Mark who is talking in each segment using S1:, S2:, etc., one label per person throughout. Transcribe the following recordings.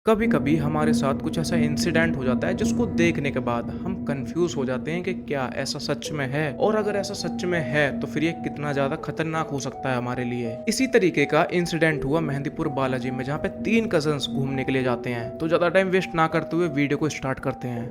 S1: कभी कभी हमारे साथ कुछ ऐसा इंसिडेंट हो जाता है जिसको देखने के बाद हम कंफ्यूज हो जाते हैं कि क्या ऐसा सच में है, और अगर ऐसा सच में है तो फिर ये कितना ज्यादा खतरनाक हो सकता है हमारे लिए। इसी तरीके का इंसिडेंट हुआ मेहंदीपुर बालाजी में, जहाँ पे 3 कजन्स घूमने के लिए जाते हैं। तो ज्यादा टाइम वेस्ट ना करते हुए वीडियो को स्टार्ट करते हैं।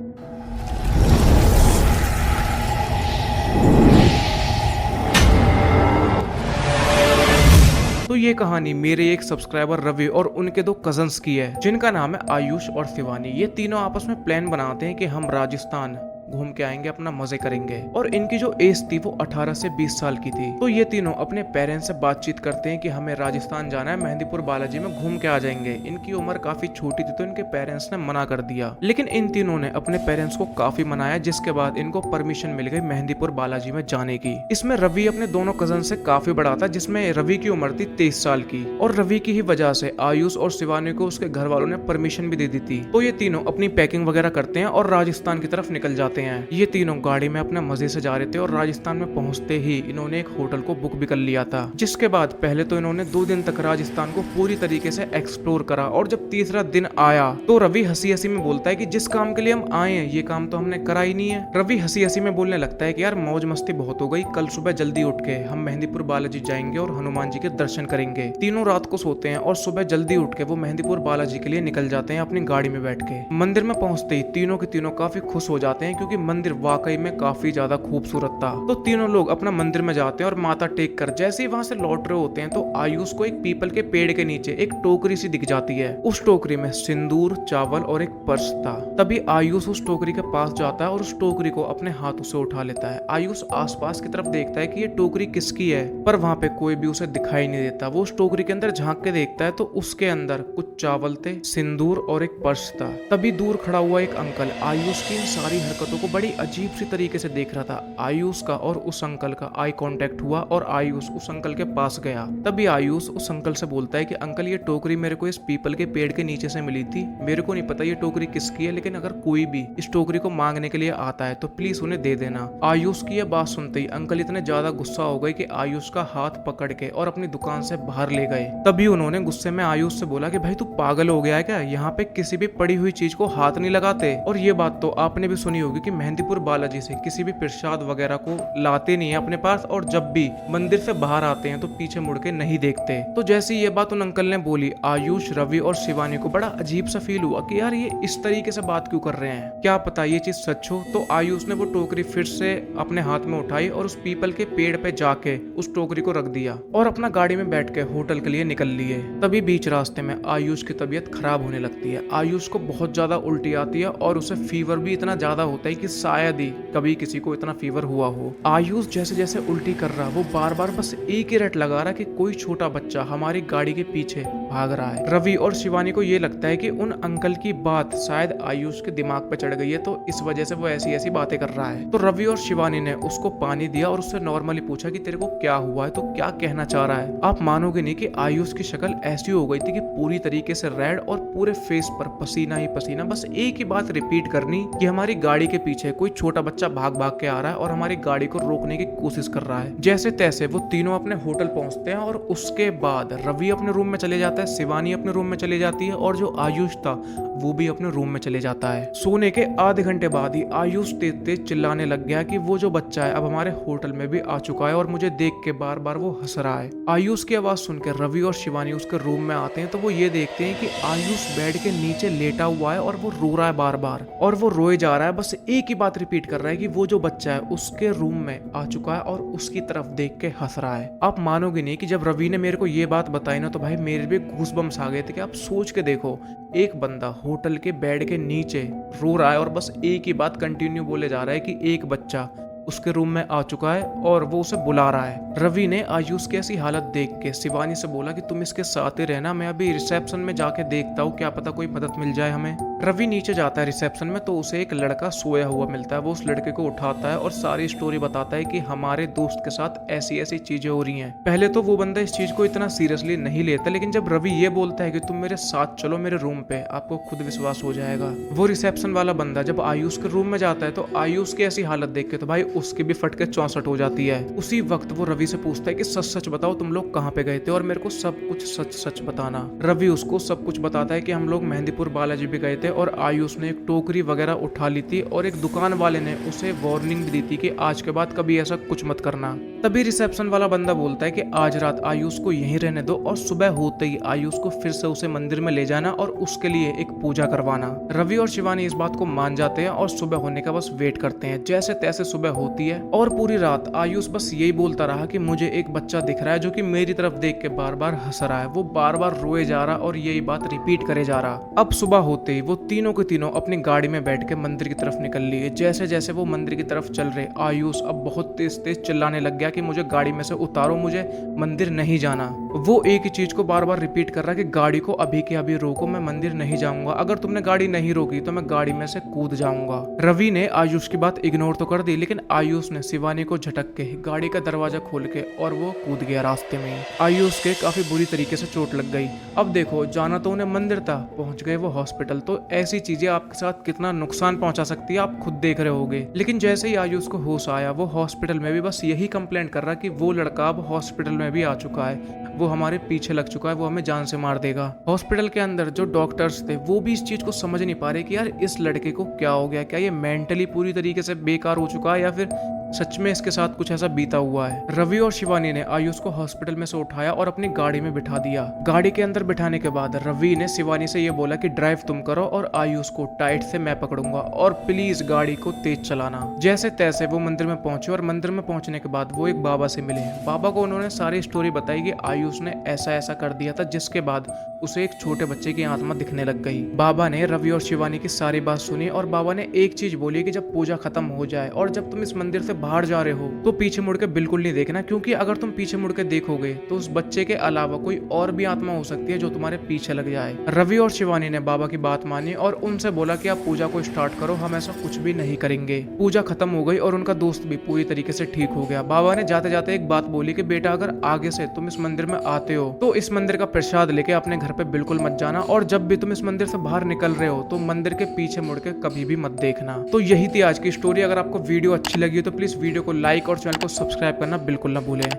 S1: तो ये कहानी मेरे एक सब्सक्राइबर रवि और उनके 2 कजन्स की है, जिनका नाम है आयुष और शिवानी। ये तीनों आपस में प्लान बनाते हैं कि हम राजस्थान घूम के आएंगे, अपना मजे करेंगे। और इनकी जो एज थी वो 18 से 20 साल की थी। तो ये तीनों अपने पेरेंट्स से बातचीत करते हैं कि हमें राजस्थान जाना है, मेहंदीपुर बालाजी में घूम के आ जाएंगे। इनकी उम्र काफी छोटी थी तो इनके पेरेंट्स ने मना कर दिया, लेकिन इन तीनों ने अपने पेरेंट्स को काफी मनाया, जिसके बाद इनको परमिशन मिल गई मेहंदीपुर बालाजी में जाने की। इसमें रवि अपने दोनों कजन से काफी बड़ा था, जिसमें रवि की उम्र थी 23 साल की, और रवि की ही वजह से आयुष और शिवानी को उसके घर वालों ने परमिशन भी दे दी थी। तो ये तीनों अपनी पैकिंग वगैरह करते हैं और राजस्थान की तरफ निकल जाते हैं। ये तीनों गाड़ी में अपने मजे से जा रहे थे और राजस्थान में पहुंचते ही इन्होंने एक होटल को बुक भी कर लिया था। जिसके बाद पहले तो इन्होंने 2 दिन तक राजस्थान को पूरी तरीके से एक्सप्लोर करा, और जब तीसरा दिन आया तो रवि हंसी हंसी में बोलता है कि जिस काम के लिए हम आए हैं ये काम तो हमने करा ही नहीं है। रवि हंसी हंसी में बोलने लगता है कि यार मौज मस्ती बहुत हो गई, कल सुबह जल्दी उठ के हम मेहंदीपुर बालाजी जाएंगे और हनुमान जी के दर्शन करेंगे। तीनों रात को सोते हैं और सुबह जल्दी उठ के वो मेहंदीपुर बालाजी के लिए निकल जाते हैं अपनी गाड़ी में बैठ के। मंदिर में पहुंचते ही तीनों के तीनों काफी खुश हो जाते हैं, क्योंकि मंदिर वाकई में काफी ज्यादा खूबसूरत था। तो तीनों लोग अपना मंदिर में जाते हैं और माथा टेक कर जैसे ही वहां से लौट रहे होते हैं तो आयुष को एक पीपल के पेड़ के नीचे एक टोकरी सी दिख जाती है। उस टोकरी में सिंदूर, चावल और एक पर्स था। तभी आयुष उस टोकरी के पास जाता है और उस टोकरी को अपने हाथों से उठा लेता है। आयुष आसपास की तरफ देखता है कि ये टोकरी किसकी है, पर वहां पे कोई भी उसे दिखाई नहीं देता। वो उस टोकरी के अंदर झांक के देखता है तो उसके अंदर कुछ चावल थे, सिंदूर और एक पर्स था। तभी दूर खड़ा हुआ एक अंकल आयुष की इन सारी हरकतों को बड़ी अजीब सी तरीके से देख रहा था। आयुष का और उस अंकल का आई कांटेक्ट हुआ और आयुष उस अंकल के पास गया। तभी आयुष उस अंकल से बोलता है कि अंकल, ये टोकरी मेरे को इस पीपल के पेड़ के नीचे से मिली थी। मेरे को नहीं पता ये टोकरी किसकी है, लेकिन अगर कोई भी इस टोकरी को मांगने के लिए आता है तो प्लीज उन्हें दे देना। आयुष की यह बात सुनते ही अंकल इतने ज्यादा गुस्सा हो गए कि आयुष का हाथ पकड़ के और अपनी दुकान से बाहर ले गए। तभी उन्होंने गुस्से में आयुष से बोला कि भाई तू पागल हो गया है क्या, यहाँ पे किसी भी पड़ी हुई चीज को हाथ नहीं लगाते। और ये बात तो आपने भी सुनी होगी कि मेहंदीपुर बालाजी से किसी भी प्रसाद वगैरह को लाते नहीं है अपने पास, और जब भी मंदिर से बाहर आते हैं तो पीछे मुड़ के नहीं देखते। तो जैसे ये बात उन अंकल ने बोली, आयुष, रवि और शिवानी को बड़ा अजीब सा फील हुआ कि यार ये इस तरीके से बात क्यों कर रहे हैं, क्या पता ये चीज सच हो। तो आयुष ने वो टोकरी फिर से अपने हाथ में उठाई और उस पीपल के पेड़ पे जाके उस टोकरी को रख दिया और अपना गाड़ी में बैठ के होटल के लिए निकल लिए। तभी बीच रास्ते में आयुष की तबीयत खराब होने लगती है। आयुष को बहुत ज्यादा उल्टी आती है और उसे फीवर भी इतना ज्यादा होता है कि शायद ही कभी किसी को इतना फीवर हुआ हो। आयुष जैसे जैसे उल्टी कर रहा, वो बार बार बस एक ही रट लगा रहा कि कोई छोटा बच्चा हमारी गाड़ी के पीछे भाग रहा है। रवि और शिवानी को ये लगता है कि उन अंकल की बात शायद आयुष के दिमाग पे चढ़ गई है, तो इस वजह से वो ऐसी ऐसी बातें कर रहा है। तो रवि और शिवानी ने उसको पानी दिया और उससे नॉर्मली पूछा कि तेरे को क्या हुआ है, तो क्या कहना चाह रहा है। आप मानोगे नहीं कि आयुष की शक्ल ऐसी हो गई थी कि पूरी तरीके से रेड और पूरे फेस पर पसीना ही पसीना। बस एक ही बात रिपीट करनी कि हमारी गाड़ी के पीछे कोई छोटा बच्चा भाग भाग के आ रहा है और हमारी गाड़ी को रोकने की कोशिश कर रहा है। जैसे तैसे वो तीनों अपने होटल पहुंचते हैं और उसके बाद रवि अपने रूम में चले जाता है, शिवानी अपने रूम में चली जाती है और जो आयुष था वो भी अपने रूम में चले जाता है। सोने के आधे घंटे बाद ही आयुष तेज तेज चिल्लाने लग गया कि वो जो बच्चा है अब हमारे होटल में भी आ चुका है और मुझे देख के बार बार वो हंस रहा है। आयुष की आवाज सुनकर रवि और शिवानी उसके रूम में आते हैं तो वो ये देखते हैं कि आयुष बेड के नीचे लेटा हुआ है और वो रो रहा है बार बार, और वो रोए जा रहा है। बस एक ही बात रिपीट कर रहा है कि वो जो बच्चा है उसके रूम में आ चुका है और उसकी तरफ देख के हंस रहा है। आप मानोगे नहीं कि जब रवि ने मेरे को ये बात बताई ना तो भाई मेरे भी गूज़बम्स आ गए थे कि आप सोच के देखो, एक बंदा होटल के बेड के नीचे रो रहा है और बस एक ही बात कंटिन्यू बोले जा रहा है कि एक बच्चा उसके रूम में आ चुका है और वो उसे बुला रहा है। रवि ने आयुष की ऐसी हालत देख के शिवानी से बोला कि तुम इसके साथ ही रहना, मैं अभी रिसेप्शन में जाके देखता हूँ, क्या पता कोई मदद मिल जाए हमें। रवि नीचे जाता है रिसेप्शन में तो उसे एक लड़का सोया हुआ मिलता है। वो उस लड़के को उठाता है और सारी स्टोरी बताता है कि हमारे दोस्त के साथ ऐसी ऐसी चीजें हो रही हैं। पहले तो वो बंदा इस चीज को इतना सीरियसली नहीं लेता, लेकिन जब रवि ये बोलता है कि तुम मेरे साथ चलो मेरे रूम पे, आपको खुद विश्वास हो जाएगा। वो रिसेप्शन वाला बंदा जब आयुष के रूम में जाता है तो आयुष की ऐसी हालत देख के तो भाई उसकी भी फट के 64 हो जाती है। उसी वक्त वो रवि से पूछता है कि सच सच बताओ तुम लोग कहाँ पे गए थे और मेरे को सब कुछ सच सच बताना। रवि उसको सब कुछ बताता है कि हम लोग मेहंदीपुर बालाजी भी गए थे और आयुष ने एक टोकरी वगैरह उठा ली थी और एक दुकान वाले ने उसे वार्निंग भी दी थी कि आज के बाद कभी ऐसा कुछ मत करना। तभी रिसेप्शन वाला बंदा बोलता है कि आज रात आयुष को यहीं रहने दो और सुबह होते ही आयुष को फिर से उसे मंदिर में ले जाना और उसके लिए एक पूजा करवाना। रवि और शिवानी इस बात को मान जाते हैं और सुबह होने का बस वेट करते हैं। जैसे तैसे सुबह होती है और पूरी रात आयुष बस यही बोलता रहा कि मुझे एक बच्चा दिख रहा है जो कि मेरी तरफ देख के बार बार हंस रहा है। वो बार बार रोए जा रहा और यही बात रिपीट करे जा रहा। अब सुबह होते ही वो तीनों के तीनों अपनी गाड़ी में बैठ के मंदिर की तरफ निकल लिए। जैसे जैसे वो मंदिर की तरफ चल रहे आयुष अब बहुत तेज तेज चिल्लाने लग गया कि मुझे गाड़ी में से उतारो, मुझे मंदिर नहीं जाना। वो एक ही चीज को बार बार रिपीट कर रहा है कि गाड़ी को अभी के अभी रोको, मैं मंदिर नहीं जाऊंगा, अगर तुमने गाड़ी नहीं रोकी तो मैं गाड़ी में से कूद जाऊंगा। रवि ने आयुष की बात इग्नोर तो कर दी लेकिन आयुष ने शिवानी को झटक के गाड़ी का दरवाजा खोल के और वो कूद गया रास्ते में। आयुष के काफी बुरी तरीके से चोट लग गई। अब देखो जाना तो उन्हें मंदिर था, पहुंच गए वो हॉस्पिटल। तो ऐसी चीजें आपके साथ कितना नुकसान पहुंचा सकती है आप खुद देख रहे होगे। लेकिन जैसे ही आयुष को होश आया वो हॉस्पिटल में भी बस यही कंप्लेंट कर रहा कि वो लड़का अब हॉस्पिटल में भी आ चुका है, वो हमारे पीछे लग चुका है, वो हमें जान से मार देगा। हॉस्पिटल के अंदर जो डॉक्टर्स थे वो भी इस चीज को समझ नहीं पा रहे कि यार इस लड़के को क्या हो गया, क्या ये मेंटली पूरी तरीके से बेकार हो चुका है या फिर सच में इसके साथ कुछ ऐसा बीता हुआ है। रवि और शिवानी ने आयुष को हॉस्पिटल में से उठाया और अपनी गाड़ी में बिठा दिया। गाड़ी के अंदर बिठाने के बाद रवि ने शिवानी से ये बोला कि ड्राइव तुम करो और आयुष को टाइट से मैं पकड़ूंगा और प्लीज गाड़ी को तेज चलाना। जैसे तैसे वो मंदिर में पहुंचे और मंदिर में पहुंचने के बाद वो एक बाबा से मिले। बाबा को उन्होंने सारी स्टोरी बताई कि आयुष ने ऐसा ऐसा कर दिया था जिसके बाद उसे एक छोटे बच्चे की आत्मा दिखने लग गई। बाबा ने रवि और शिवानी की सारी बात सुनी और बाबा ने एक चीज बोली कि जब पूजा खत्म हो जाए और जब तुम इस मंदिर से बाहर जा रहे हो तो पीछे मुड़ के बिल्कुल नहीं देखना, क्योंकि अगर तुम पीछे मुड़ के देखोगे तो उस बच्चे के अलावा कोई और भी आत्मा हो सकती है जो तुम्हारे पीछे लग जाए। रवि और शिवानी ने बाबा की बात मानी और उनसे बोला कि आप पूजा को स्टार्ट करो, हम ऐसा कुछ भी नहीं करेंगे। पूजा खत्म हो गई और उनका दोस्त भी पूरी तरीके से ठीक हो गया। बाबा ने जाते जाते एक बात बोली कि बेटा अगर आगे से तुम इस मंदिर में आते हो तो इस मंदिर का प्रसाद लेके अपने घर पे बिल्कुल मत जाना और जब भी तुम इस मंदिर से बाहर निकल रहे हो तो मंदिर के पीछे मुड़ के कभी भी मत देखना। तो यही थी आज की स्टोरी। अगर आपको वीडियो अच्छी लगी तो प्लीज वीडियो को लाइक और चैनल को सब्सक्राइब करना बिल्कुल ना भूलें।